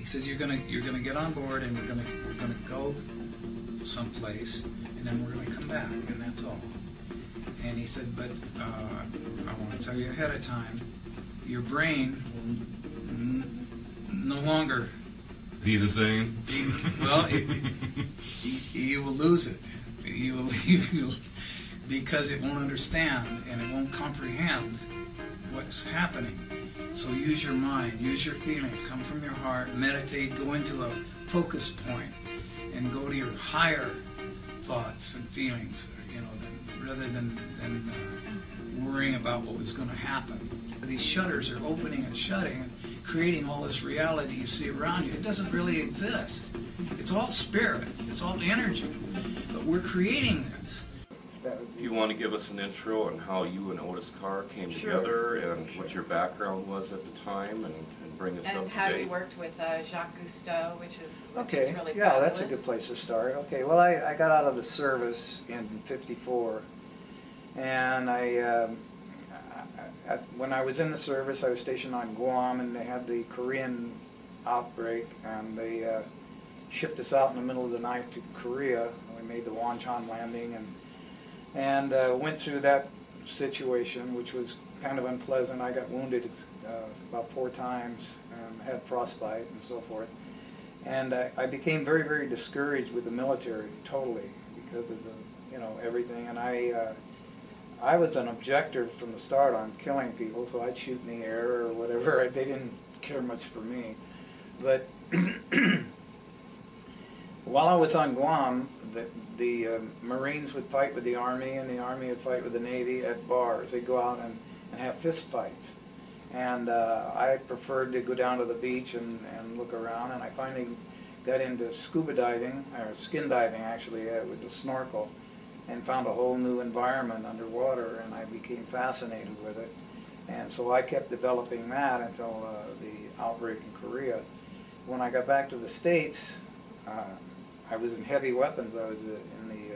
He said, you're gonna get on board, and we're gonna go someplace, and then we're gonna come back, and that's all. And he said, but I want to tell you ahead of time, your brain will no longer be the same. You will lose it. You will, because it won't understand and it won't comprehend what's happening. So use your mind, use your feelings, come from your heart, meditate, go into a focus point, and go to your higher thoughts and feelings, rather than worrying about what was going to happen. These shutters are opening and shutting and creating all this reality you see around you. It doesn't really exist. It's all spirit. It's all energy. But we're creating this. If you want to give us an intro on how you and Otis Carr came together and what your background was at the time, and bring us up to date. And how you worked with Jacques Cousteau, which is really yeah, fabulous. that's a good place to start. Okay, well, I got out of the service in '54, and when I was in the service, I was stationed on Guam, and they had the Korean outbreak, and they shipped us out in the middle of the night to Korea. We made the Wonchon landing, and went through that situation, which was kind of unpleasant. I got wounded about 4 times, had frostbite and so forth. And I became very, very discouraged with the military, totally, because of everything. And I was an objector from the start on killing people, so I'd shoot in the air or whatever. They didn't care much for me. But while I was on Guam, the Marines would fight with the Army, and the Army would fight with the Navy at bars. They'd go out and have fist fights. And I preferred to go down to the beach and look around, and I finally got into scuba diving, or skin diving actually, with a snorkel, and found a whole new environment underwater, and I became fascinated with it. And so I kept developing that until the outbreak in Korea. When I got back to the States, I was in heavy weapons. I was in the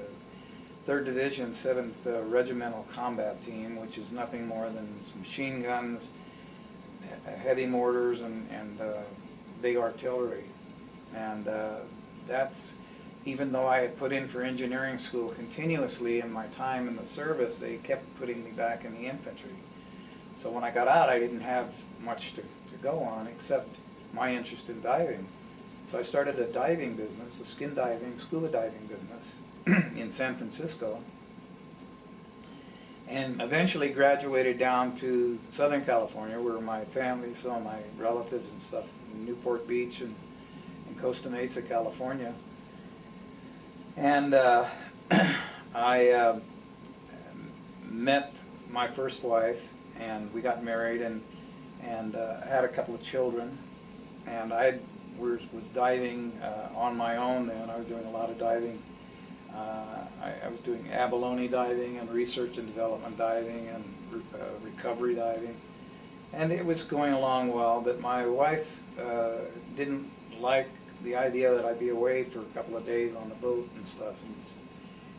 3rd Division, 7th Regimental Combat Team, which is nothing more than machine guns, heavy mortars, and big artillery. And that's, even though I had put in for engineering school continuously in my time in the service, they kept putting me back in the infantry. So when I got out, I didn't have much to go on except my interest in diving. So I started a diving business, a skin diving, scuba diving business in San Francisco, and eventually graduated down to Southern California, where my family, some of my relatives and stuff, in Newport Beach and in Costa Mesa, California. And I met my first wife, and we got married, and had a couple of children. And I was diving on my own then. I was doing a lot of diving. I was doing abalone diving and research and development diving and recovery diving. And it was going along well, but my wife didn't like the idea that I'd be away for a couple of days on the boat and stuff,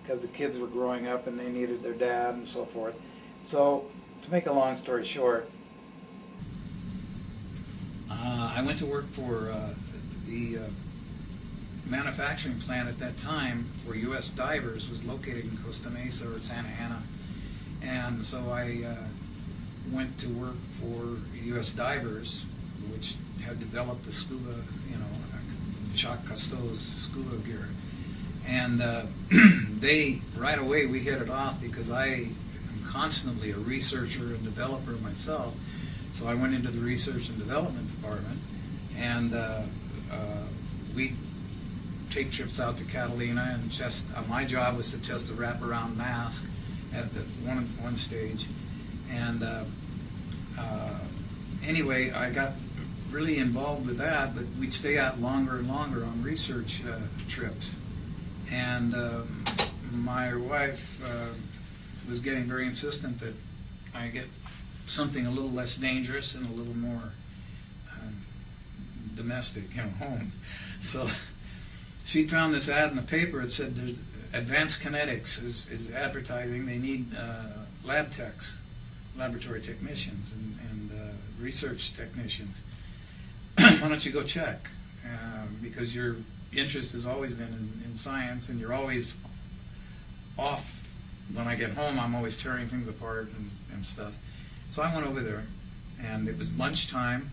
because the kids were growing up and they needed their dad and so forth. So, to make a long story short, I went to work for the manufacturing plant at that time for U.S. divers. Was located in Costa Mesa or Santa Ana, and so I went to work for U.S. divers, which had developed the scuba, Jacques Cousteau's scuba gear, and they right away we hit it off because I am constantly a researcher and developer myself. So I went into the research and development department, and we take trips out to Catalina, and my job was to test a wraparound mask at the one stage. And anyway, I got really involved with that, but we'd stay out longer and longer on research trips. And my wife was getting very insistent that I get something a little less dangerous and a little more domestic, home. So she found this ad in the paper. It said there's Advanced Kinetics is advertising. They need lab techs, laboratory technicians, and research technicians. Why don't you go check? because your interest has always been in science, and you're always off. When I get home, I'm always tearing things apart and stuff. So I went over there, and it was lunchtime,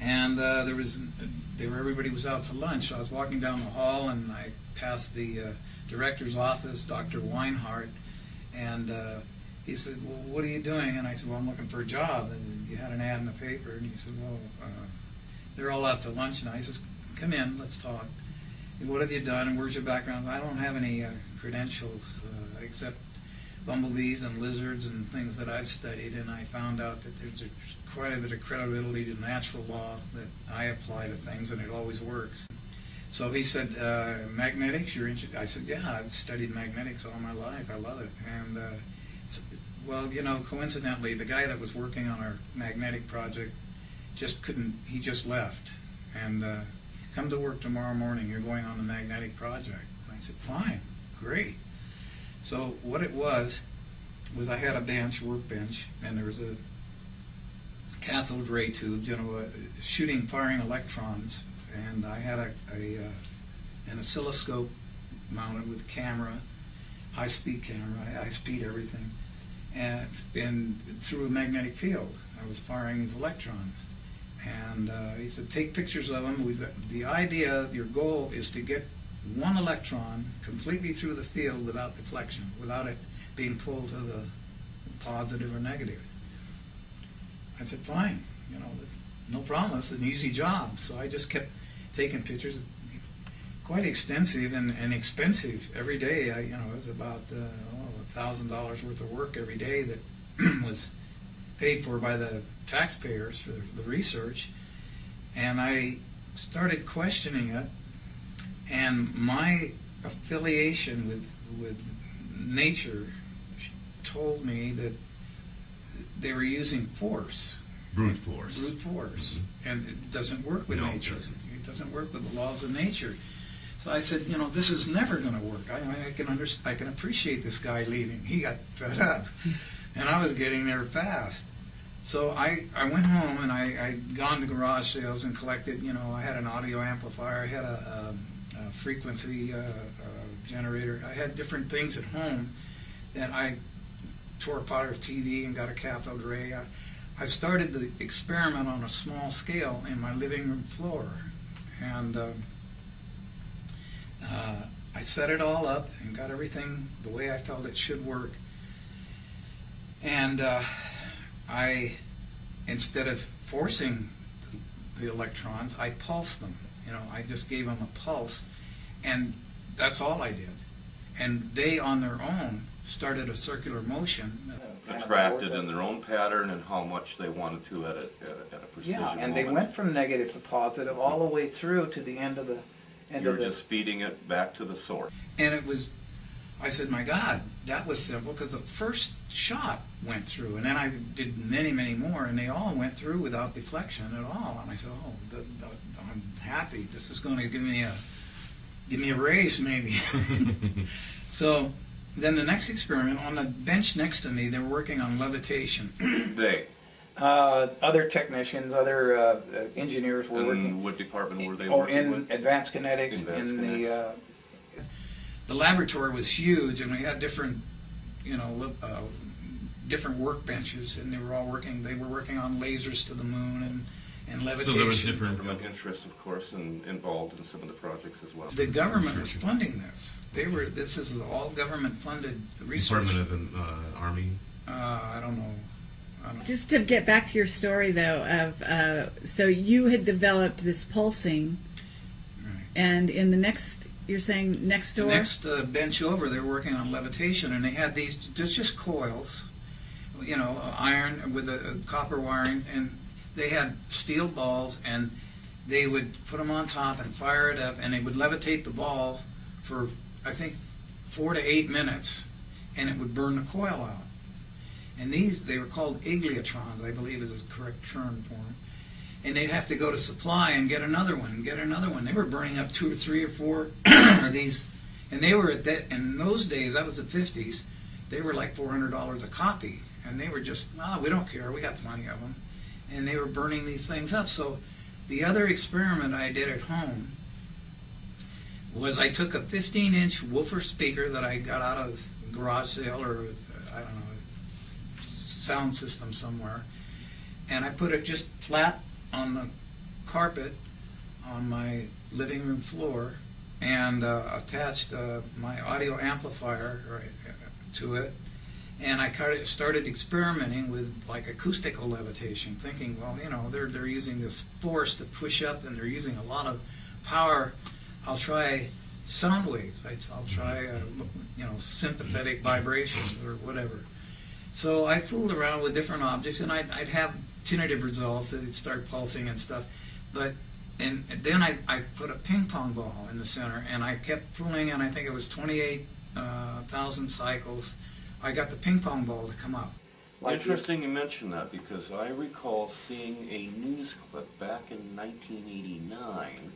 and everybody was out to lunch. So I was walking down the hall, and I passed the director's office, Dr. Weinhardt, and he said, "Well, what are you doing?" And I said, "Well, I'm looking for a job." And you had an ad in the paper, and he said, "Well, they're all out to lunch now." He says, "Come in, let's talk. What have you done, and where's your background?" "I don't have any credentials except bumblebees and lizards and things that I've studied, and I found out that there's quite a bit of credibility to natural law that I apply to things, and it always works." So he said, "Magnetics, you're interested?" I said, "Yeah, I've studied magnetics all my life. I love it." And well, you know, coincidentally, the guy that was working on our magnetic project just couldn't. He just left, and come to work tomorrow morning. You're going on the magnetic project. And I said, "Fine, great." So what it was I had a workbench, and there was a cathode ray tubes, you know, firing electrons, and I had an oscilloscope mounted with a camera, high-speed camera, high-speed everything, and through a magnetic field, I was firing these electrons. And he said, "Take pictures of them. The idea, your goal is to get one electron completely through the field without deflection, without it being pulled to the positive or negative." I said, "Fine, you know, no problem. It's an easy job." So I just kept taking pictures, quite extensive and expensive every day. It was about $1,000 worth of work every day that was paid for by the taxpayers for the research. And I started questioning it, and my affiliation with nature told me that they were using force. Brute force. Brute force. And it doesn't work with nature. It doesn't work with the laws of nature. So I said, you know, this is never going to work. I can appreciate this guy leaving. He got fed up. And I was getting there fast. So I went home, and I'd gone to garage sales and collected, you know, I had an audio amplifier, I had a frequency generator. I had different things at home that I tore apart a TV and got a cathode ray. I started the experiment on a small scale in my living room floor, and I set it all up and got everything the way I felt it should work. And instead of forcing the electrons, I pulsed them. You know, I just gave them a pulse, and that's all I did. And they, on their own, started a circular motion. Attracted in their own pattern and how much they wanted to at a precision Yeah, and moment. they went from negative to positive all the way through to the end of the You were just feeding it back to the source. And it was, I said, my God, that was simple, because the first shot went through, and then I did many, many more, and they all went through without deflection at all. And I said, oh, I'm happy. This is going to give me a raise, maybe. So then the next experiment, on the bench next to me, they were working on levitation. Other technicians, other engineers were working. In what department were they Oh, working in with? advanced kinetics. The laboratory was huge, and we had different, different workbenches, and they were working on lasers to the moon and levitation. So there was different Government interest, of course, involved in some of the projects as well. The government was funding this. This is all government-funded research. Department of Army. I don't know. Just to get back to your story, though, of so you had developed this pulsing, Right. and in the next, you're saying next door? The next bench over, they were working on levitation, and they had these just coils, iron with the copper wiring, and they had steel balls, and they would put them on top and fire it up, and they would levitate the ball for, I think, 4 to 8 minutes, and it would burn the coil out. And they were called igliotrons, I believe is the correct term for them. And they'd have to go to supply and get another one, and get another one. They were burning up 2 or 3 or 4 of these. And they were in those days, that was the 50s, they were like $400 a copy. And they were just, we don't care, we got plenty of them. And they were burning these things up. So The other experiment I did at home was I took a 15-inch woofer speaker that I got out of a garage sale or, I don't know, sound system somewhere, and I put it just flat on the carpet on my living room floor and attached my audio amplifier to it, and I started experimenting with like acoustical levitation, thinking, well, you know, they're using this force to push up and they're using a lot of power. I'll try sound waves. I'll try, you know, sympathetic vibrations or whatever. So I fooled around with different objects, and I'd have tentative results. It'd start pulsing and stuff. And then I put a ping pong ball in the center, and I kept fooling, and I think it was 28,000 cycles. I got the ping pong ball to come up. Interesting you mention that, because I recall seeing a news clip back in 1989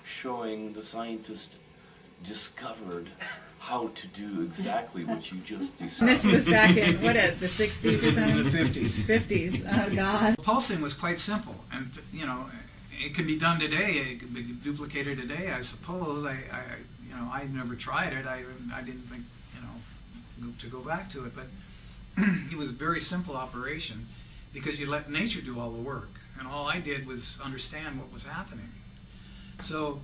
showing the scientist discovered how to do exactly what you just And described. this was back in, what, the 60s or In something? the 50s. 50s, oh God. Pulsing was quite simple, and you know, it can be done today. It can be duplicated today, I suppose. You know, I never tried it. I didn't think, you know, to go back to it, but it was a very simple operation because you let nature do all the work, and all I did was understand what was happening. So,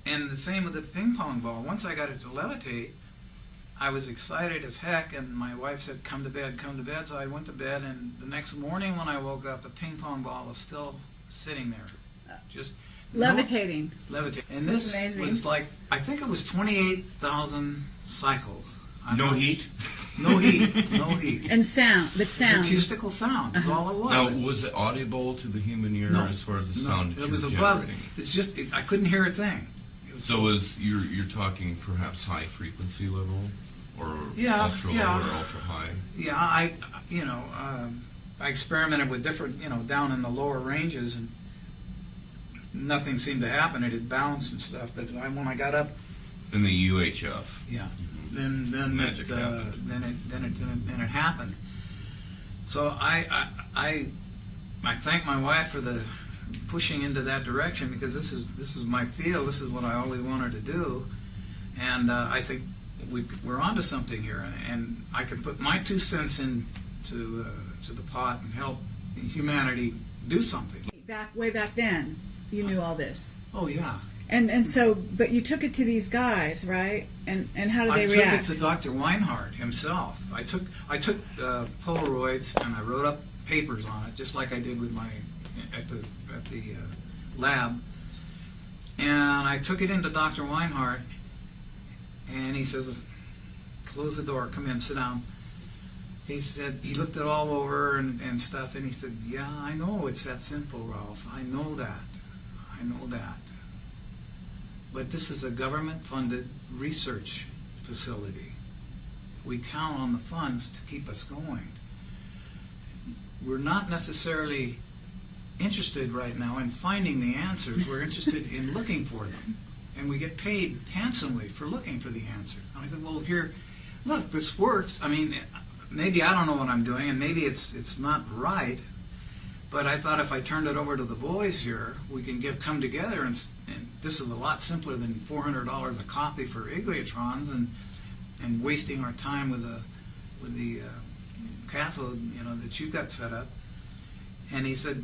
and the same with the ping pong ball. Once I got it to levitate, I was excited as heck, and my wife said, come to bed, come to bed. So I went to bed, and the next morning when I woke up, the ping pong ball was still sitting there, just Levitating. levitating. And this Amazing. was like, I think it was 28,000 cycles. No heat? No heat, no heat. And sound, but It's sound. acoustical sound, is all it was. Now, was it audible to the human ear No. as far as the No, sound that it you was were above. generating? It's just, I couldn't hear a thing. It was So is you're talking perhaps high frequency level, or Yeah, ultra yeah. low or ultra high? Yeah, I experimented with different, down in the lower ranges, and nothing seemed to happen. It had bounced and stuff. But when I got up, In the UHF. yeah, then Magic it, happened. then it happened. So I thank my wife for the pushing into that direction, because this is my field. This is what I always wanted to do, and I think we're onto something here, and I can put my 2 cents into to the pot and help humanity do something. Way back then, you knew all this. Oh yeah. And so, but you took it to these guys, right? And how did they I react? took it to Dr. Weinhardt himself. I took Polaroids and I wrote up papers on it, just like I did with my at the lab. And I took it into Dr. Weinhardt, and he says, "Close the door. Come in. Sit down." He said, he looked it all over and stuff, and he said, "Yeah, I know it's that simple, Ralph. I know that. I know that. But this is a government-funded research facility. We count on the funds to keep us going. We're not necessarily interested right now in finding the answers. We're interested in looking for them. And we get paid handsomely for looking for the answers." And I said, "Well, here, look, this works. I mean, maybe I don't know what I'm doing, and maybe it's not right. But I thought if I turned it over to the boys here, we can come together, and this is a lot simpler than $400 a copy for Igliotrons and wasting our time with the cathode, that you got set up." And he says,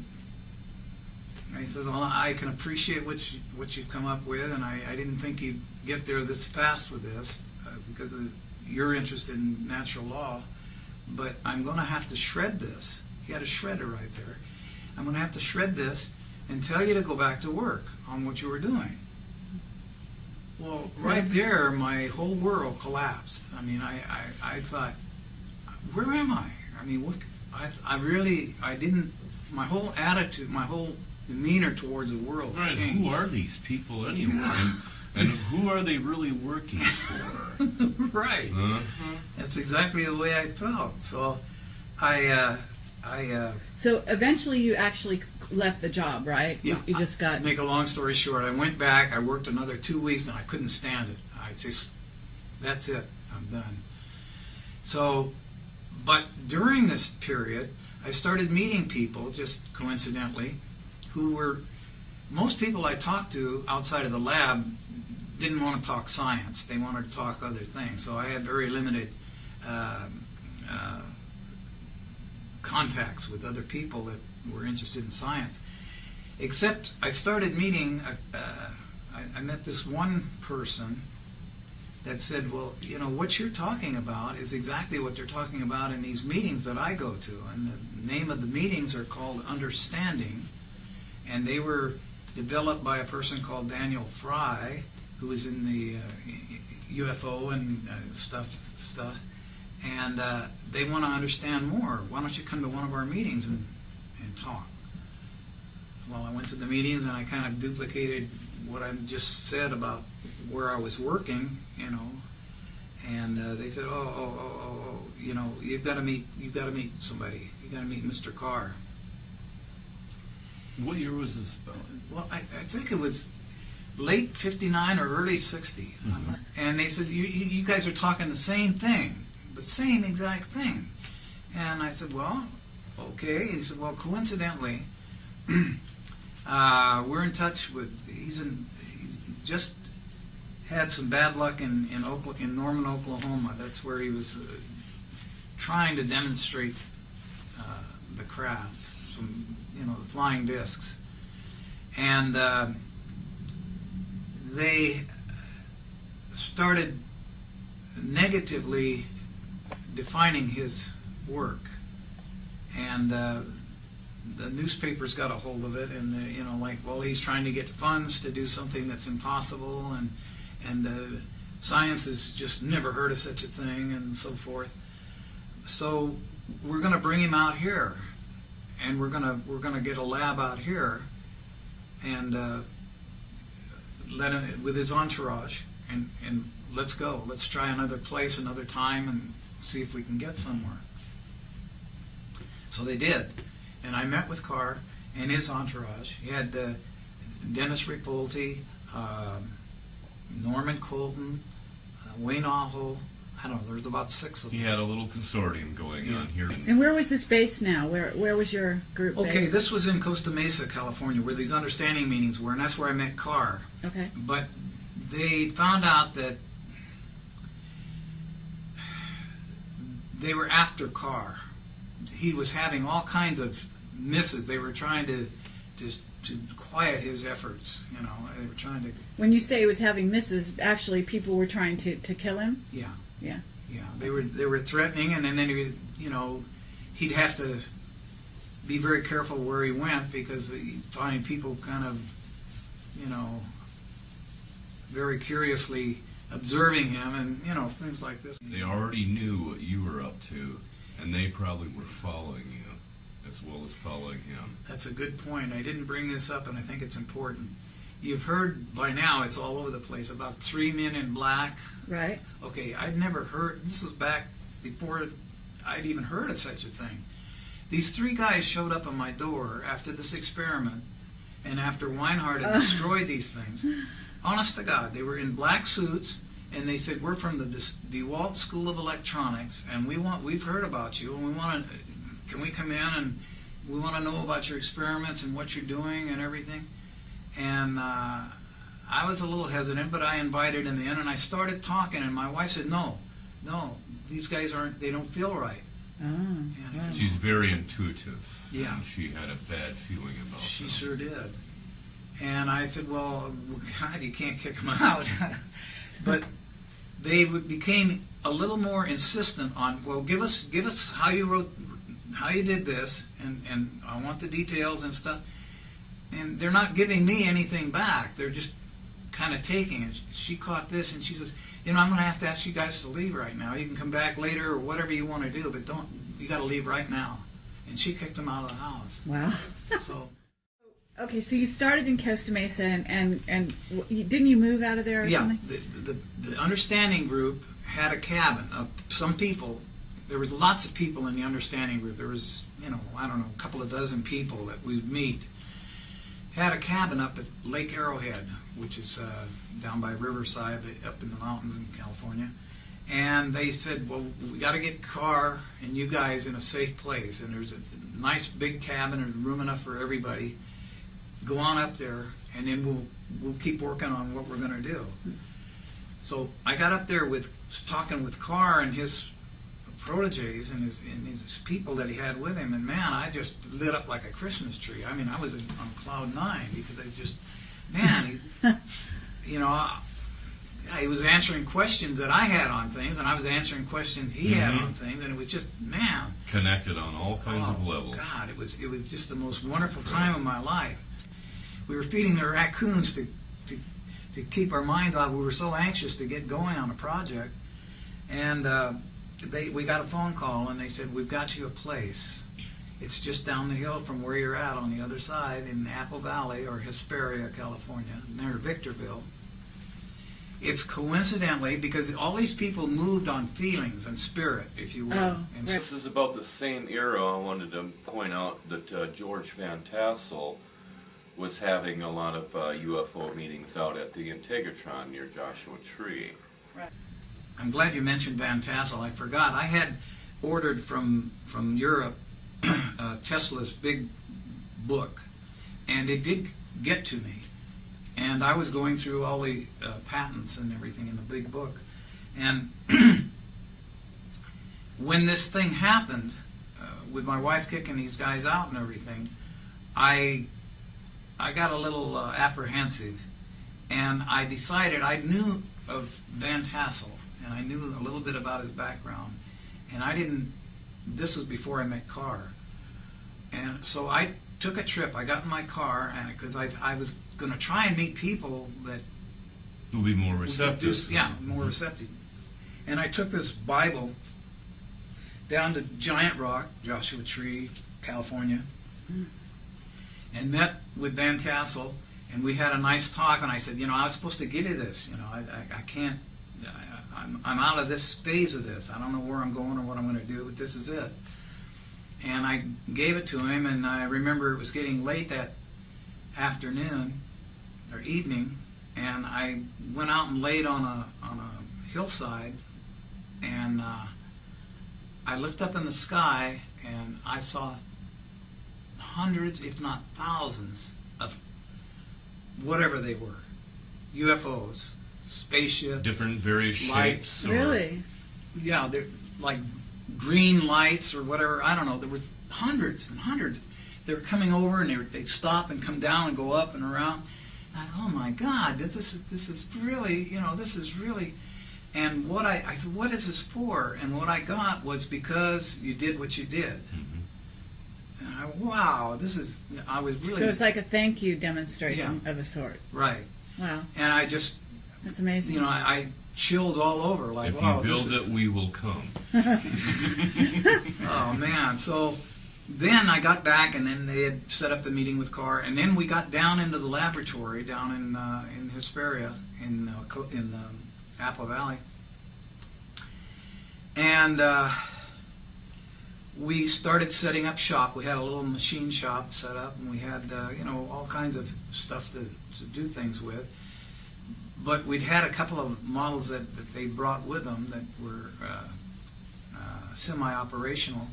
"Well, I can appreciate what you've come up with, and I didn't think you'd get there this fast with this because you're interested in natural law. But I'm going to have to shred this." He had a shredder right there. "I'm going to have to shred this and tell you to go back to work on what you were doing." Well, right there, my whole world collapsed. I mean, I thought, where am I? I mean, I didn't, my whole attitude, my whole demeanor towards the world Right. changed. Who are these people anyway? Yeah. And who are they really working for? Right. Uh-huh. That's exactly the way I felt. So So eventually you actually left the job, right? Yeah. You just got... To make a long story short, I went back, I worked another 2 weeks, and I couldn't stand it. I just, that's it, I'm done. So, but during this period, I started meeting people, just coincidentally, who were most people I talked to outside of the lab didn't want to talk science. They wanted to talk other things. So I had very limited contacts with other people that were interested in science. Except I started meeting, I met this one person that said, well, you know, what you're talking about is exactly what they're talking about in these meetings that I go to. And the name of the meetings are called Understanding. And they were developed by a person called Daniel Fry, who was in the UFO and stuff. And they want to understand more. Why don't you come to one of our meetings and talk? Well, I went to the meetings and I kind of duplicated what I just said about where I was working, you know. And they said, oh, you know, you've got to meet somebody. You got to meet Mr. Carr. What year was this about? Well, I think it was late 59 or early 60s. Mm-hmm. And they said, you guys are talking the same thing, the same exact thing. And I said, well, okay. He said, well, coincidentally, we're in touch with, he just had some bad luck in Norman, Oklahoma. That's where he was trying to demonstrate the crafts, the flying discs. And they started negatively defining his work. And the newspapers got a hold of it, and well, he's trying to get funds to do something that's impossible, and science has just never heard of such a thing, and so forth. So we're going to bring him out here, and we're going to get a lab out here, and let him with his entourage, and let's go. Let's try another place, another time, and see if we can get somewhere. So they did. And I met with Carr and his entourage. He had Dennis Ripolte, Norman Colton, Wayne Aho. I don't know, there was about 6 of them. He had a little consortium going on here. And where was this based now? Where was your group based? Okay, this was in Costa Mesa, California, where these understanding meetings were, and that's where I met Carr. Okay. But they found out that they were after Carr. He was having all kinds of misses. They were trying to quiet his efforts. They were trying to. When you say he was having misses, actually people were trying to kill him. Yeah. Yeah. Yeah. They were threatening, and then he'd have to be very careful where he went because he'd find people kind of, very curiously observing him, and things like this. They already knew what you were up to, and they probably were following you as well as following him. That's a good point. I didn't bring this up, and I think it's important. You've heard by now, it's all over the place, about 3 men in black. Right. Okay, I'd never heard, this was back before I'd even heard of such a thing. These 3 guys showed up on my door after this experiment, and after Weinhardt had destroyed these things. Honest to God, they were in black suits, and they said, we're from the DeWalt School of Electronics, and we've heard about you, and can we come in, and we want to know about your experiments and what you're doing and everything. And I was a little hesitant, but I invited him in, and I started talking, and my wife said, no, these guys they don't feel right. She's very intuitive. Yeah. And she had a bad feeling about it. She sure did. And I said, well, God, you can't kick them out. But they became a little more insistent on, well, give us how you did this, and I want the details and stuff. And they're not giving me anything back. They're just kind of taking it. She caught this, and she says, I'm going to have to ask you guys to leave right now. You can come back later or whatever you want to do, but you got to leave right now. And she kicked them out of the house. Wow. So. Okay, so you started in Costa Mesa, and didn't you move out of there or something? Yeah, the understanding group had a cabin. Some people, there was lots of people in the understanding group. There was, I don't know, a couple of dozen people that we would meet. Had a cabin up at Lake Arrowhead, which is down by Riverside, up in the mountains in California. And they said, well, we got to get Carr and you guys in a safe place. And there's a nice big cabin, and room enough for everybody. go on up there, and then we'll keep working on what we're going to do. So I got up there talking with Carr and his proteges and his people that he had with him, and man, I just lit up like a Christmas tree. I mean, I was on cloud 9 because I just, man, he was answering questions that I had on things, and I was answering questions he had on things, and it was just, man, connected on all kinds of levels. God, it was just the most wonderful time of my life. We were feeding the raccoons to keep our minds off. We were so anxious to get going on a project, and we got a phone call, and they said, "We've got you a place. It's just down the hill from where you're at on the other side in Apple Valley or Hesperia, California, near Victorville." It's coincidentally because all these people moved on feelings and spirit, if you will. Oh, And right. This is about the same era. I wanted to point out that George Van Tassel was having a lot of UFO meetings out at the Integratron near Joshua Tree. I'm glad you mentioned Van Tassel. I forgot. I had ordered from Europe Tesla's big book, and it did get to me. And I was going through all the patents and everything in the big book. And when this thing happened, with my wife kicking these guys out and everything, I got a little apprehensive. And I decided, I knew of Van Tassel, and I knew a little bit about his background. And this was before I met Carr. And so I took a trip. I got in my car, and because I was going to try and meet people that Will be more receptive. more receptive. And I took this Bible down to Giant Rock, Joshua Tree, California, and met with Van Tassel, and we had a nice talk. And I said, I was supposed to give you this. I can't. I'm out of this phase of this. I don't know where I'm going or what I'm going to do, but this is it. And I gave it to him, and I remember it was getting late that afternoon or evening, and I went out and laid on a hillside, and I looked up in the sky, and I saw hundreds, if not thousands, of whatever they were, UFOs, spaceships, Different various lights. shapes. Really? Yeah, they're like green lights or whatever. I don't know. There were hundreds and hundreds. They were coming over, and they'd stop and come down and go up and around. Oh my God, this is really, this is really. And I said, what is this for? And what I got was because you did what you did. And I was really. So it's like a thank you demonstration of a sort. Right. Wow. And I just, That's amazing. I chilled all over. Like, If wow, you build this is, it, we will come. oh man. So then I got back, and then they had set up the meeting with Carr, and then we got down into the laboratory down in Hesperia in Apple Valley, and we started setting up shop. We had a little machine shop set up, and we had all kinds of stuff to do things with. But we'd had a couple of models that they brought with them that were semi-operational.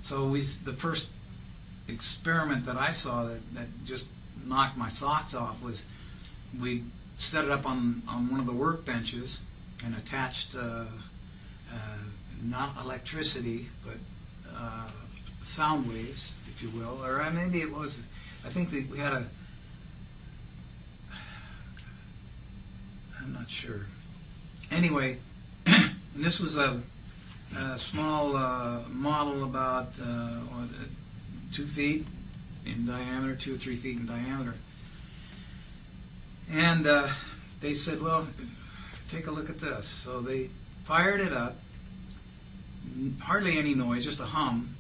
So the first experiment that I saw that just knocked my socks off was we set it up on one of the workbenches and attached not electricity but sound waves, if you will, or maybe it was. I think we had a. I'm not sure. Anyway, and this was a small model about 2 feet in diameter, 2 or 3 feet in diameter. And they said, well, take a look at this. So they fired it up, hardly any noise, just a hum,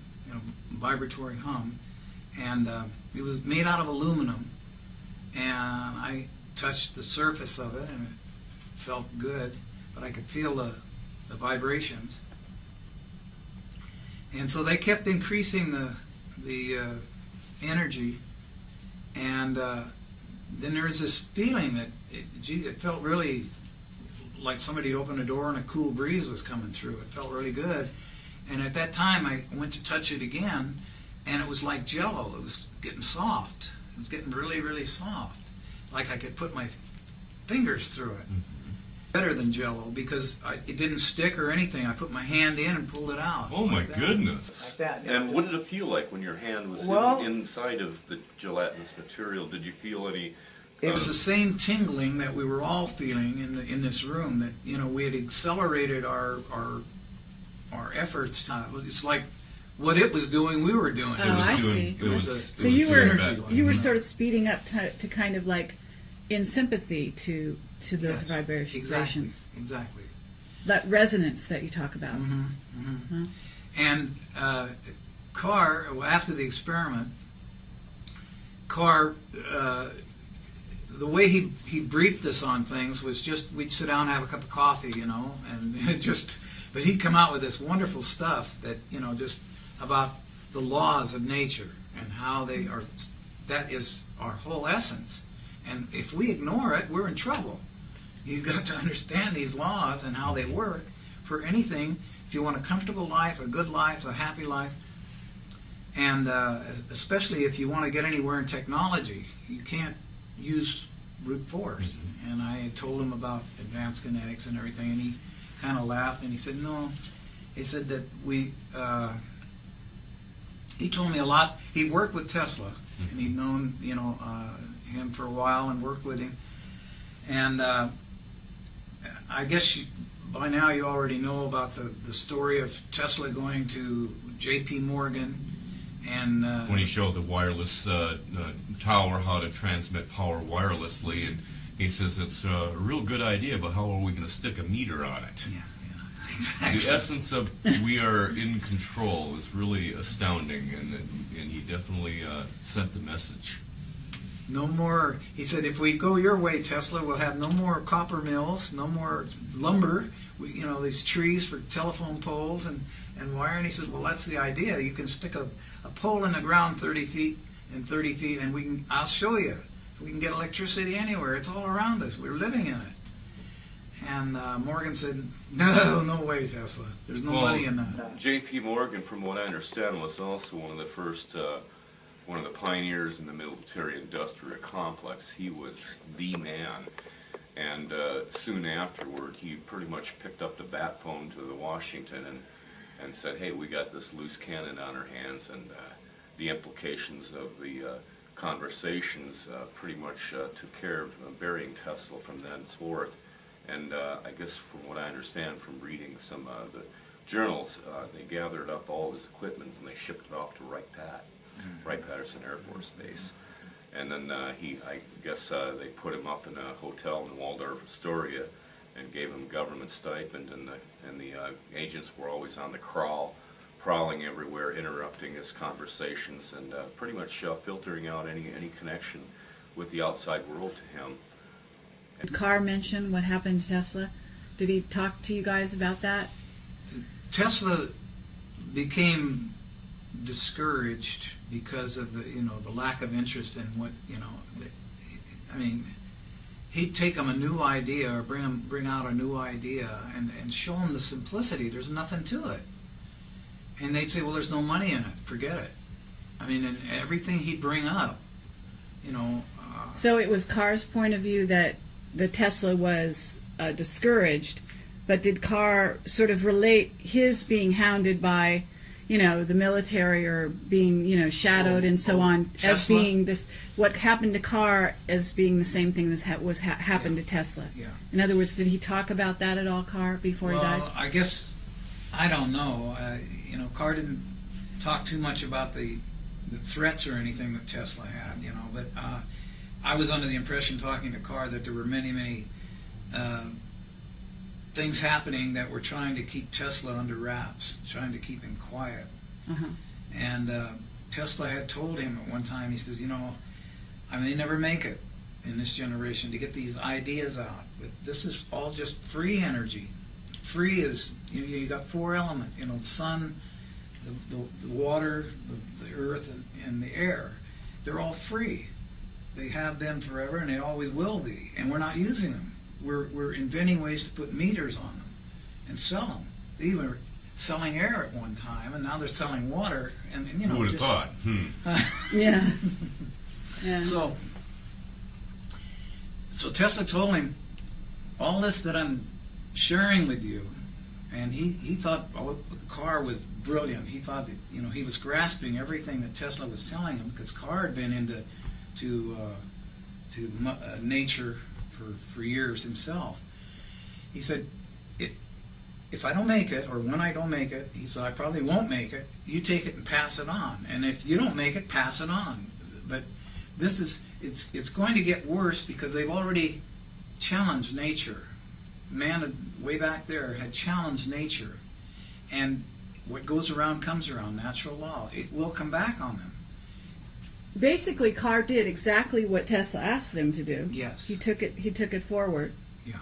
vibratory hum. And it was made out of aluminum. And I touched the surface of it, and it felt good, but I could feel the vibrations. And so they kept increasing the energy, and then there's this feeling that it felt really like somebody had opened a door and a cool breeze was coming through. It felt really good. And at that time I went to touch it again, and it was like jello. It was getting soft. It was getting really, really soft, like I could put my fingers through it. Better than Jell-O because it didn't stick or anything. I put my hand in and pulled it out. Oh my like that. goodness! Like that. And what did it feel like when your hand was inside of the gelatinous material? Did you feel any? It was the same tingling that we were all feeling in this room. That we had accelerated our efforts. It's like what it was doing, we were doing. Oh, I see. So you were sort of speeding up to kind of like in sympathy to those vibrations. Exactly. That resonance that you talk about. And Carr, after the experiment, Carr, the way he briefed us on things was just we'd sit down and have a cup of coffee, and but he'd come out with this wonderful stuff that just about the laws of nature and how they are. That is our whole essence. And if we ignore it, we're in trouble. You've got to understand these laws and how they work for anything. If you want a comfortable life, a good life, a happy life, and especially if you want to get anywhere in technology, you can't use brute force. And I had told him about advanced kinetics and everything, and he kind of laughed and he said, no. He said that he told me a lot. He worked with Tesla, and he'd known, him for a while and worked with him. And I guess by now you already know about the story of Tesla going to J.P. Morgan and when he showed the wireless tower how to transmit power wirelessly, and he says it's a real good idea, but how are we going to stick a meter on it? Yeah, exactly. The essence of we are in control is really astounding, and he definitely sent the message. No more, he said, if we go your way, Tesla, we'll have no more copper mills, no more lumber, these trees for telephone poles and wire. And he said, well, that's the idea. You can stick a pole in the ground 30 feet and 30 feet, and I'll show you. We can get electricity anywhere. It's all around us. We're living in it. And Morgan said, no way, Tesla. There's no money in that. J.P. Morgan, from what I understand, was also one of the first... one of the pioneers in the military-industrial complex. He was the man, and soon afterward, he pretty much picked up the bat phone to the Washington and said, "Hey, we got this loose cannon on our hands," and the implications of the conversations pretty much took care of burying Tesla from thenceforth. And I guess from what I understand from reading some of the journals, they gathered up all his equipment and they shipped it off to Wright-Patterson Air Force Base. And then I guess they put him up in a hotel in Waldorf, Astoria, and gave him government stipend, and the agents were always on the prowling everywhere, interrupting his conversations, and pretty much filtering out any connection with the outside world to him. Did Carr mention what happened to Tesla? Did he talk to you guys about that? Tesla became discouraged because of the lack of interest in what he'd take them a new idea or bring out a new idea and show them the simplicity. There's nothing to it, and they'd say, well, there's no money in it, forget it. And everything he'd bring up, So it was Carr's point of view that the Tesla was discouraged, but did Carr sort of relate his being hounded by the military or being, shadowed and so on Tesla? As being this, what happened to Carr as being the same thing that happened to Tesla? Yeah. In other words, did he talk about that at all, Carr, before he died? Well, I guess, I don't know. Carr didn't talk too much about the threats or anything that Tesla had, but I was under the impression talking to Carr that there were many, many things happening that were trying to keep Tesla under wraps, trying to keep him quiet. Uh-huh. And Tesla had told him at one time, he says, I may never make it in this generation to get these ideas out, but this is all just free energy. Free is, you got four elements, the sun, the water, the earth, and the air. They're all free. They have been forever, and they always will be, and we're not using them. We're inventing ways to put meters on them and sell them. They were selling air at one time, and now they're selling water. And who would have thought? Yeah. Yeah. So Tesla told him, all this that I'm sharing with you, and he thought the car was brilliant. He thought that, he was grasping everything that Tesla was telling him, because Carr had been into nature for years himself. He said, if I don't make it, or when I don't make it, he said, I probably won't make it, you take it and pass it on. And if you don't make it, pass it on. But it's going to get worse, because they've already challenged nature. Man, way back there, had challenged nature. And what goes around comes around, natural law. It will come back on them. Basically, Carr did exactly what Tesla asked him to do. Yes. He took it forward. Yeah.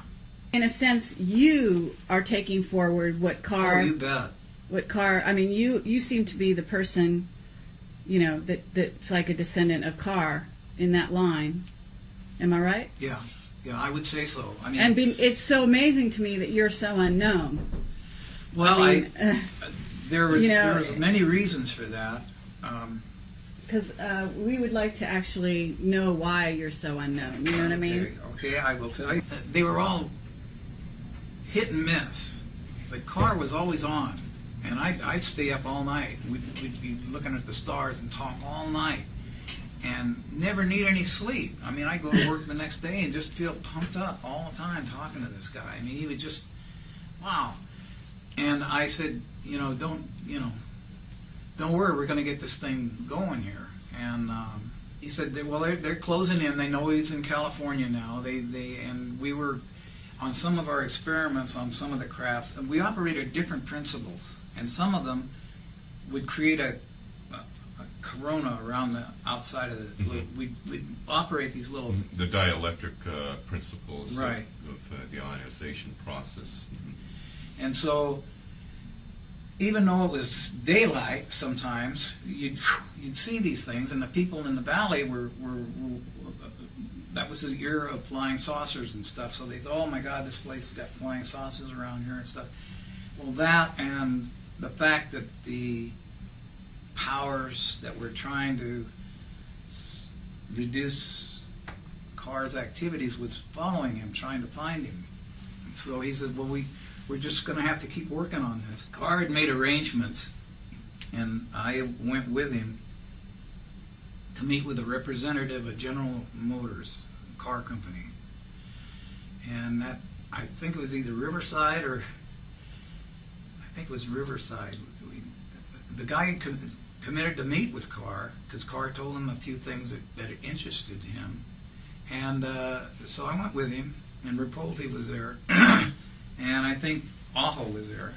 In a sense, you are taking forward what Carr. Oh, you bet. What Carr? I mean, you seem to be the person, that's like a descendant of Carr in that line. Am I right? Yeah. Yeah, I would say so. I mean, and it's so amazing to me that you're so unknown. Well, there was many reasons for that. Because we would like to actually know why you're so unknown. You know what I mean? Okay, I will tell you. They were all hit and miss, but Carr was always on, and I'd stay up all night. We'd be looking at the stars and talk all night, and never need any sleep. I mean, I'd go to work the next day and just feel pumped up all the time talking to this guy. I mean, he would just, wow. And I said, don't worry, we're going to get this thing going here. And he said, well, they're closing in. They know he's in California now. And we were on some of our experiments on some of the crafts, and we operated different principles. And some of them would create a corona around the outside of the. Mm-hmm. We'd operate these little. The dielectric principles, right, of the ionization process. Mm-hmm. And so, even though it was daylight, sometimes you'd see these things, and the people in the valley were that was the era of flying saucers and stuff. So they thought, oh my God, this place has got flying saucers around here and stuff. Well, that and the fact that the powers that were trying to reduce Carr's activities was following him, trying to find him. So he said, well, we're just going to have to keep working on this. Carr had made arrangements, and I went with him to meet with a representative of General Motors car company. And that, I think it was either Riverside or, I think it was Riverside. The guy committed to meet with Carr, because Carr told him a few things that interested him. And so I went with him, and Rapolti was there. And I think Aho was there.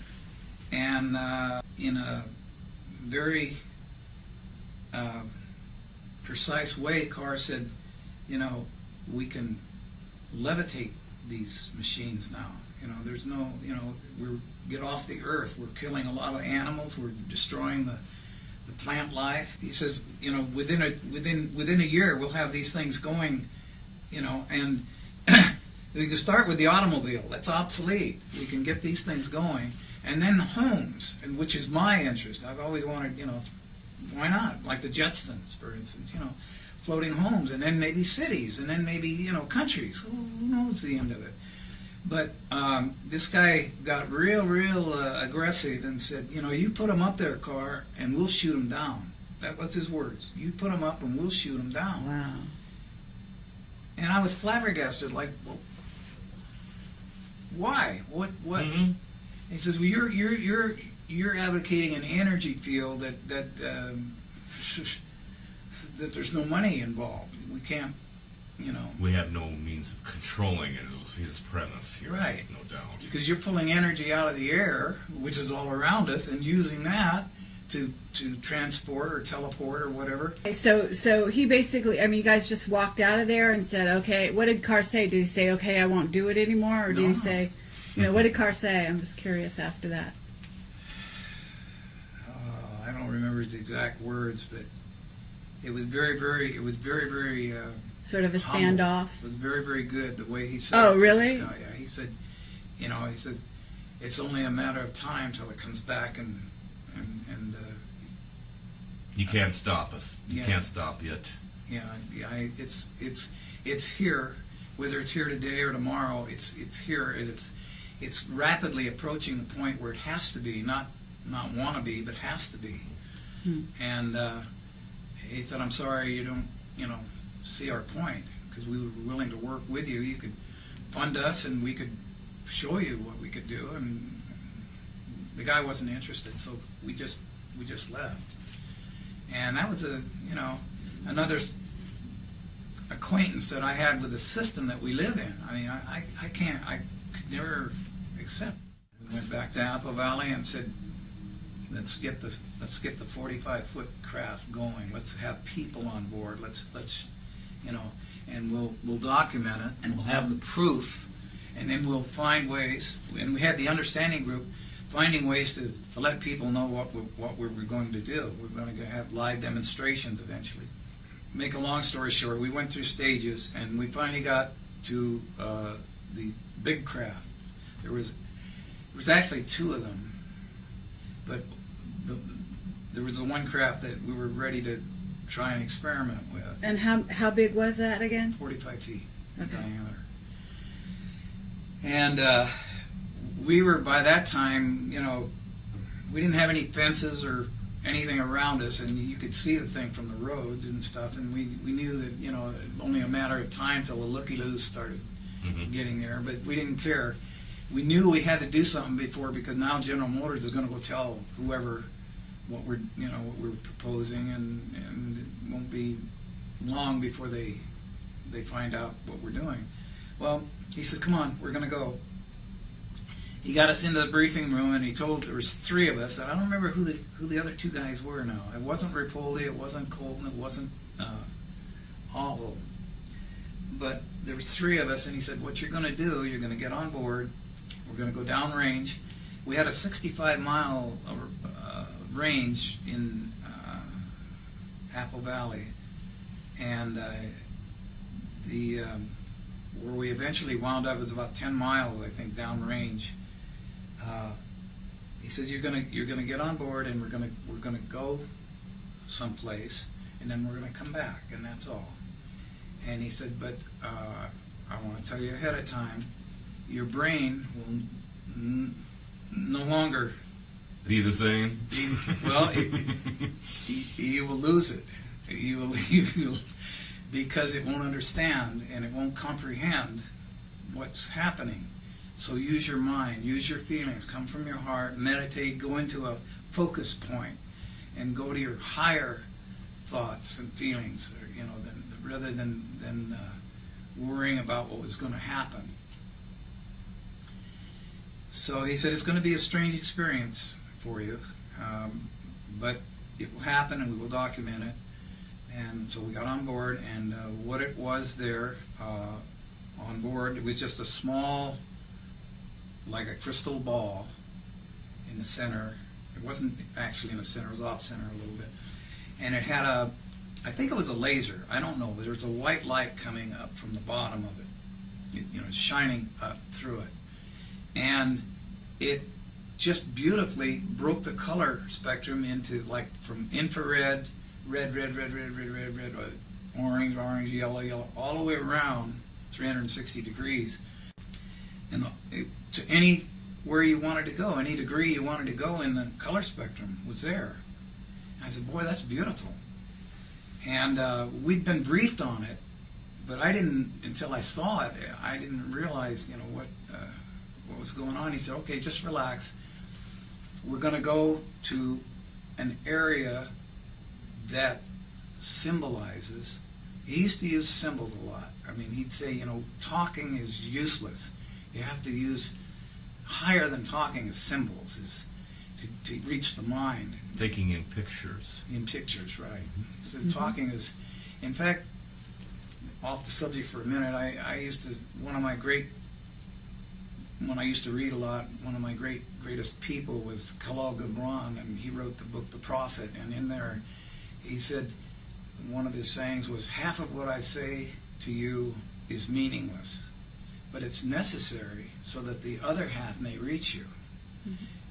And in a very precise way, Carr said, we can levitate these machines now. There's no, we're get off the earth. We're killing a lot of animals. We're destroying the plant life. He says, within a year we'll have these things going, and we can start with the automobile. That's obsolete. We can get these things going. And then homes, and which is my interest. I've always wanted, why not? Like the Jetsons, for instance, floating homes, and then maybe cities, and then maybe, countries. Who knows the end of it? But this guy got real aggressive and said, you put them up there, Carr, and we'll shoot them down. That was his words. You put them up and we'll shoot them down. Wow. And I was flabbergasted, like, well, why? What? Mm-hmm. He says, well, you're advocating an energy field that that there's no money involved. We can't, We have no means of controlling it. It was his premise here, right? No doubt. Because you're pulling energy out of the air, which is all around us, and using that to transport or teleport or whatever. So he basically, you guys just walked out of there and said, okay, what did Carr say? Did he say, okay, I won't do it anymore? Or did he say, what did Carr say? I'm just curious after that. I don't remember his exact words, but it was very sort of a humble. standoff. It was very good the way he said. Oh, it to really? this guy. Yeah, he said, he says, it's only a matter of time till it comes back and you can't stop us. You Yeah. can't stop it. It's here, whether it's here today or tomorrow. It's here, and it's rapidly approaching the point where it has to be, not want to be, but has to be. And he said, "I'm sorry you don't, see our point, because we were willing to work with you. You could fund us, and we could show you what we could do." And the guy wasn't interested, so we just left. And that was another acquaintance that I had with the system that we live in. I mean, I could never accept. We went back to Apple Valley and said, let's get the 45-foot craft going. Let's have people on board. Let's and we'll document it, and we'll have the proof, and then we'll find ways. And we had the understanding group finding ways to let people know what we were going to do. We're going to have live demonstrations eventually. Make a long story short, we went through stages, and we finally got to the big craft. There was actually two of them, but there was the one craft that we were ready to try and experiment with. And how big was that again? 45 feet Okay. diameter. And we were, by that time, we didn't have any fences or anything around us, and you could see the thing from the roads and stuff, and we knew that, only a matter of time till the looky-loos started getting there, but we didn't care. We knew we had to do something because now General Motors is going to go tell whoever what we're proposing, and it won't be long before they find out what we're doing. Well, he says, "Come on, we're going to go." He got us into the briefing room, and he told there was three of us. And I don't remember who the other two guys were now. It wasn't Rapoli, it wasn't Colton, it wasn't Aho. But there was three of us, and he said, "What you're going to do, you're going to get on board. We're going to go downrange." We had a 65-mile range in Apple Valley, and where we eventually wound up was about 10 miles, I think, downrange. He says, "You're gonna get on board, and we're gonna go someplace, and then we're gonna come back, and that's all." And he said, "But I want to tell you ahead of time, your brain will no longer Be the same? You will lose it. You will because it won't understand and it won't comprehend what's happening. So use your mind, use your feelings, come from your heart, meditate, go into a focus point, and go to your higher thoughts and feelings, rather than worrying about what was going to happen." So he said, "It's going to be a strange experience for you, but it will happen, and we will document it." And so we got on board, and what it was there on board, it was just a small, like a crystal ball in the center. It wasn't actually in the center, it was off center a little bit. And it had I think it was a laser, I don't know, but there was a white light coming up from the bottom of it, shining up through it. And it just beautifully broke the color spectrum into, like, from infrared, red, orange, yellow, all the way around 360 degrees. And to anywhere you wanted to go, any degree you wanted to go in the color spectrum was there. I said, "Boy, that's beautiful." And we'd been briefed on it, but I didn't, until I saw it, I didn't realize, what was going on. He said, "Okay, just relax. We're going to go to an area that symbolizes." He used to use symbols a lot. I mean, he'd say, talking is useless. You have to use higher than talking is symbols, is to reach the mind. Taking in pictures. In pictures, right. So talking is, in fact, off the subject for a minute, when I used to read a lot, one of my greatest people was Khalil Gibran, and he wrote the book The Prophet, and in there he said, one of his sayings was, "Half of what I say to you is meaningless, but it's necessary so that the other half may reach you."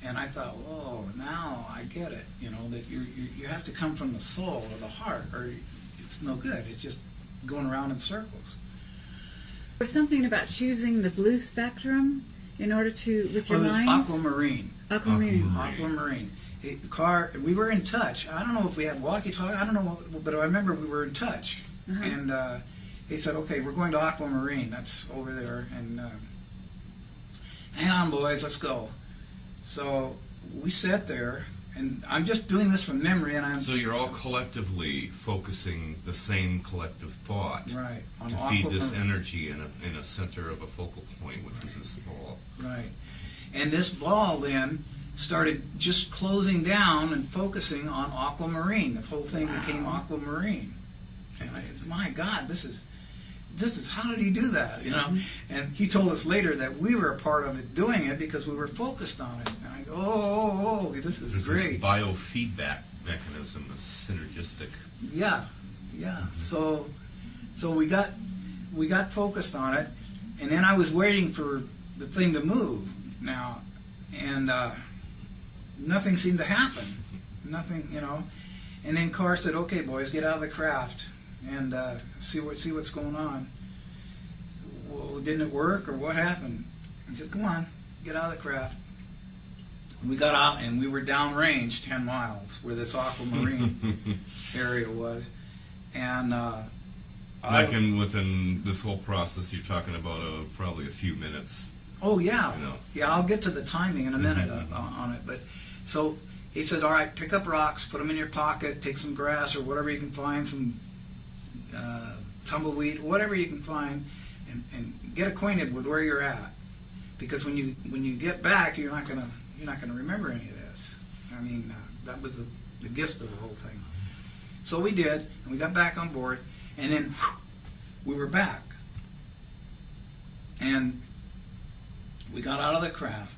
And I thought, "Oh, now I get it, that you have to come from the soul or the heart, or it's no good. It's just going around in circles. There's something about choosing the blue spectrum in order to, with your minds? Aquamarine. Aquamarine. Aquamarine. The car, we were in touch. I don't know if we had walkie-talkie. I don't know, but I remember we were in touch. Uh-huh. And he said, okay, we're going to Aquamarine. That's over there. And hang on, boys, let's go. So we sat there, and I'm just doing this from memory. And So you're all collectively focusing the same collective thought right on to feed this Aquamarine. energy in a center of a focal point, which was this ball. Right. And this ball then started just closing down and focusing on Aquamarine. The whole thing became Aquamarine. And I said, my God, this is, how did he do that, you know? And he told us later that we were a part of it doing it because we were focused on it. And I said, this is There's great. this biofeedback mechanism, a synergistic. Yeah. So we got focused on it, and then I was waiting for the thing to move now, and nothing seemed to happen. Nothing, you know. And then Carr said, "Okay, boys, get out of the craft and see what's going on." Well, didn't it work, or what happened? He said, "Come on, get out of the craft." We got out, and we were downrange 10 miles where this Aquamarine area was. And within this whole process, you're talking about probably a few minutes. oh, yeah. You know. Yeah, I'll get to the timing in a minute on it. But so he said, all right, pick up rocks, put them in your pocket, take some grass or whatever you can find, some tumbleweed, whatever you can find, and get acquainted with where you're at. Because when you get back, you're not gonna remember any of this. I mean, that was the gist of the whole thing. So we did, and we got back on board, and then we were back. And we got out of the craft,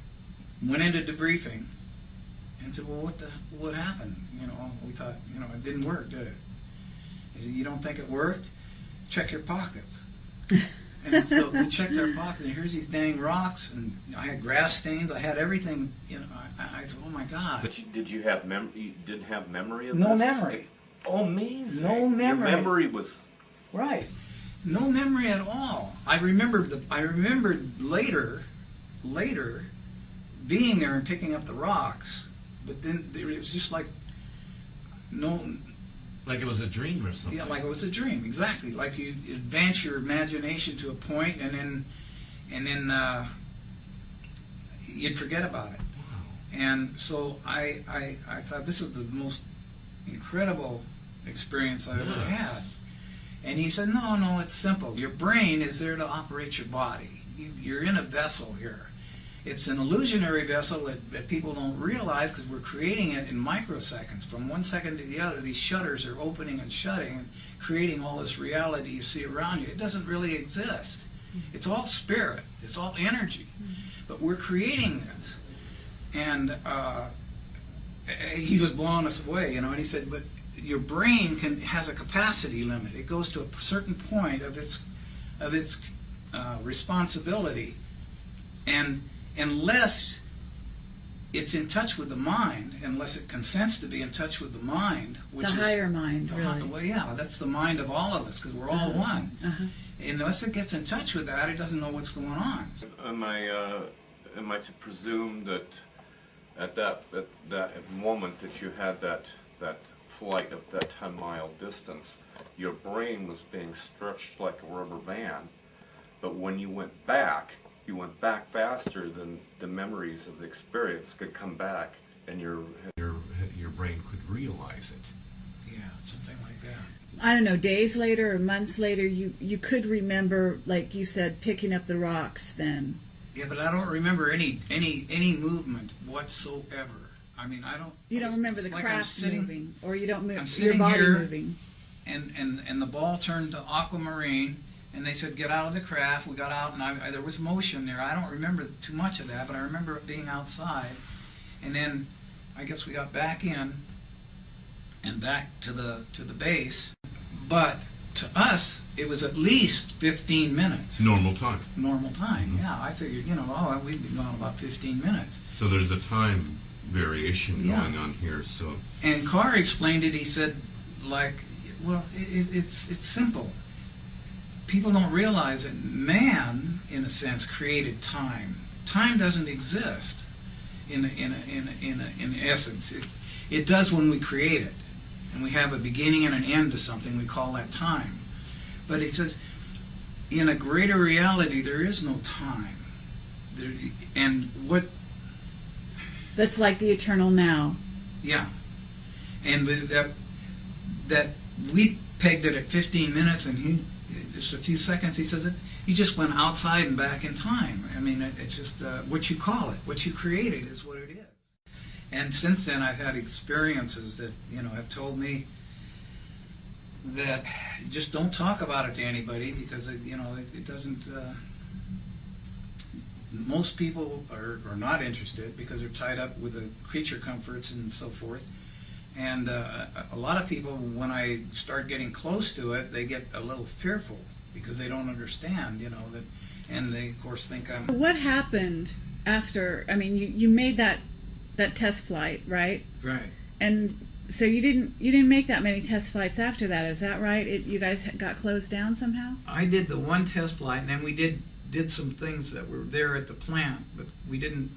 went into debriefing, and said, well, what happened? You know, we thought, it didn't work, did it? He said, you don't think it worked? Check your pockets. And so we checked our pockets, and here's these dang rocks, and I had grass stains, I had everything, I said, oh my God. But did you have you didn't have memory of No this? memory. Oh, amazing. No memory. Your memory was... Right. No memory at all. I remembered later being there and picking up the rocks, but then it was just like Like it was a dream or something. yeah, like it was a dream. Exactly, like you advance your imagination to a point, and then you'd forget about it. Wow. And so I thought this is the most incredible experience I've ever had. And he said, no, it's simple. Your brain is there to operate your body. You're in a vessel here. It's an illusionary vessel that people don't realize because we're creating it in microseconds. From 1 second to the other, these shutters are opening and shutting and creating all this reality you see around you. It doesn't really exist. It's all spirit. It's all energy. But we're creating this. And he was blowing us away, and he said, but your brain has a capacity limit. It goes to a certain point of its responsibility, and unless it's in touch with the mind, unless it consents to be in touch with the mind, which The is higher mind, really. well, yeah, that's the mind of all of us because we're all one. Uh-huh. Unless it gets in touch with that, it doesn't know what's going on. Am I to presume that at that moment that you had that flight of that 10-mile distance, your brain was being stretched like a rubber band, but when you went back faster than the memories of the experience could come back, and your brain could realize it. Yeah, something like that. I don't know, days later or months later, you could remember, like you said, picking up the rocks then. Yeah, but I don't remember any movement whatsoever. I mean, I don't. You don't remember the like craft moving, or you don't move I'm your sitting body here, moving. And the ball turned to Aquamarine, and they said, get out of the craft. We got out, and there was motion there. I don't remember too much of that, but I remember it being outside. And then I guess we got back in and back to the base. But to us, it was at least 15 minutes. Normal time. Normal time, yeah. I figured, we'd be gone about 15 minutes. So there's a time variation Yeah. going on here. So And Carr explained it. He said, like, Well, it's simple. People don't realize that man, in a sense, created time. Time doesn't exist in essence. It does when we create it, and we have a beginning and an end to something. We call that time. But it says, in a greater reality, there is no time. And what? That's like the eternal now. Yeah, and that we pegged it at 15 minutes, and he just a few seconds. He says it. You just went outside and back in time. I mean, it's just what you call it, what you created, is what it is. And since then, I've had experiences that have told me that just don't talk about it to anybody, because it doesn't. Most people are not interested because they're tied up with the creature comforts and so forth. And a lot of people, when I start getting close to it, they get a little fearful because they don't understand, that, and they of course think I'm. What happened after? I mean, you made that test flight, right? Right. And so you didn't make that many test flights after that. Is that right? You guys got closed down somehow? I did the one test flight, and then we did some things that were there at the plant, but we didn't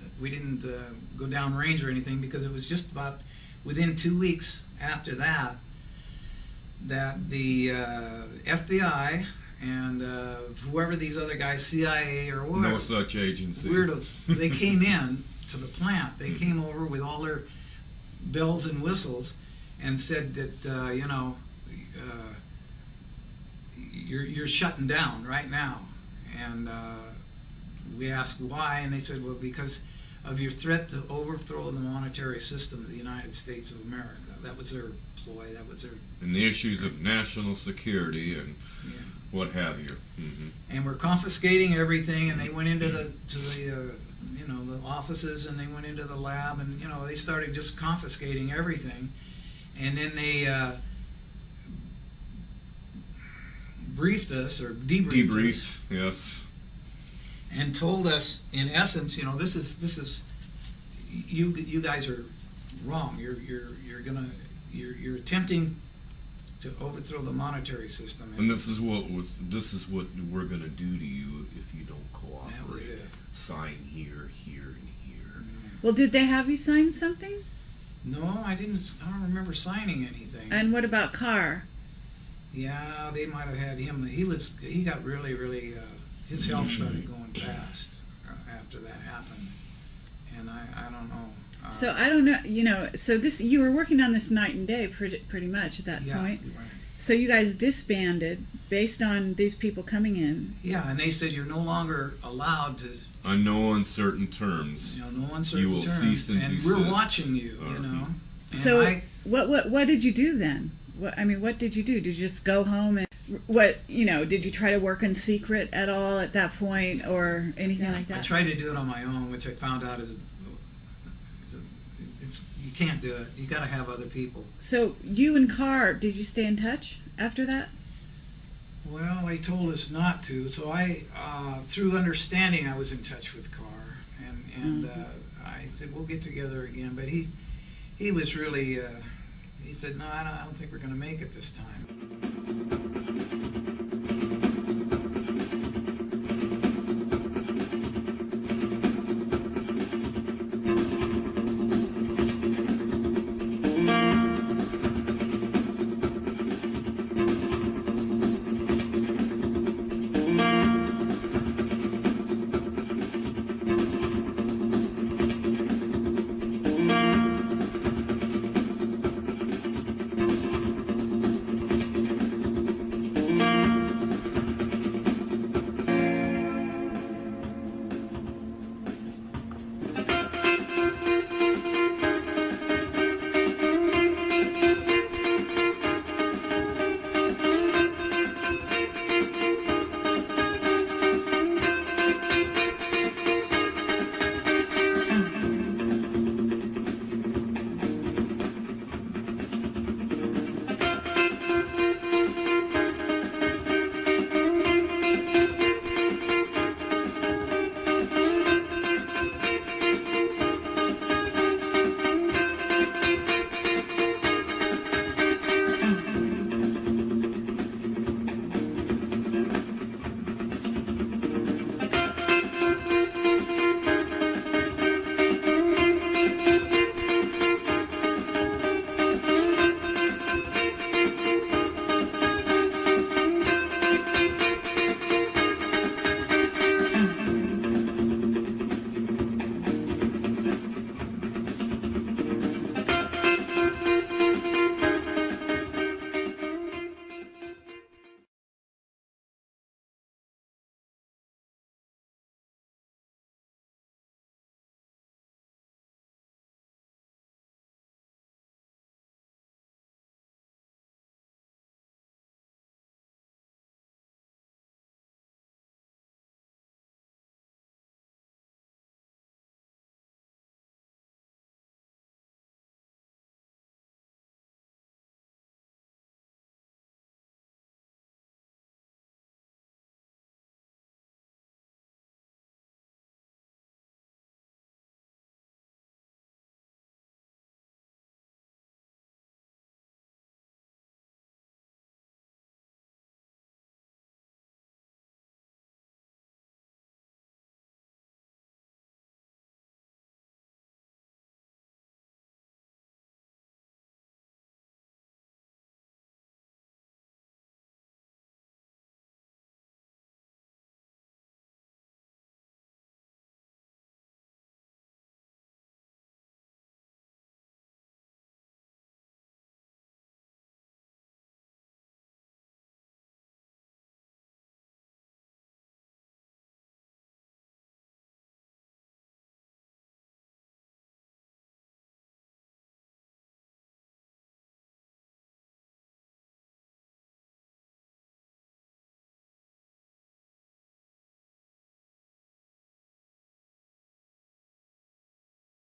go down range or anything, because it was just about within 2 weeks after that the FBI and whoever these other guys, CIA or whatever, No such agency. weirdos, they came in to the plant. They came over with all their bells and whistles and said that you're shutting down right now. And we asked why, and they said, well, because of your threat to overthrow the monetary system of the United States of America. That was their ploy. That was their. And the issues of national security and what have you. Mm-hmm. And we're confiscating everything. And they went into the offices, and they went into the lab, and they started just confiscating everything. And then they briefed us, or debriefed us, yes, and told us, in essence, this is you guys are wrong. You're attempting to overthrow the monetary system. and this is what we're going to do to you if you don't cooperate. Sign here, here, and here. Well, did they have you sign something? No, I didn't. I don't remember signing anything. And what about Carr? Yeah, they might have had him. He got really, really. His health started going fast after that happened, and I don't know. So I don't know. So you were working on this night and day, pretty much at that point. Right. So you guys disbanded based on these people coming in. Yeah, and they said you're no longer allowed to. On no uncertain terms. No uncertain You will terms, cease and and desist. we're watching you. And So what did you do then? What did you do? Did you just go home and did you try to work in secret at all at that point, or anything like that? I tried to do it on my own, which I found out you can't do it. You got to have other people. So you and Carr, did you stay in touch after that? Well, they told us not to, so I, through understanding, I was in touch with Carr, and I said we'll get together again. But he was really, he said no, I don't think we're going to make it this time.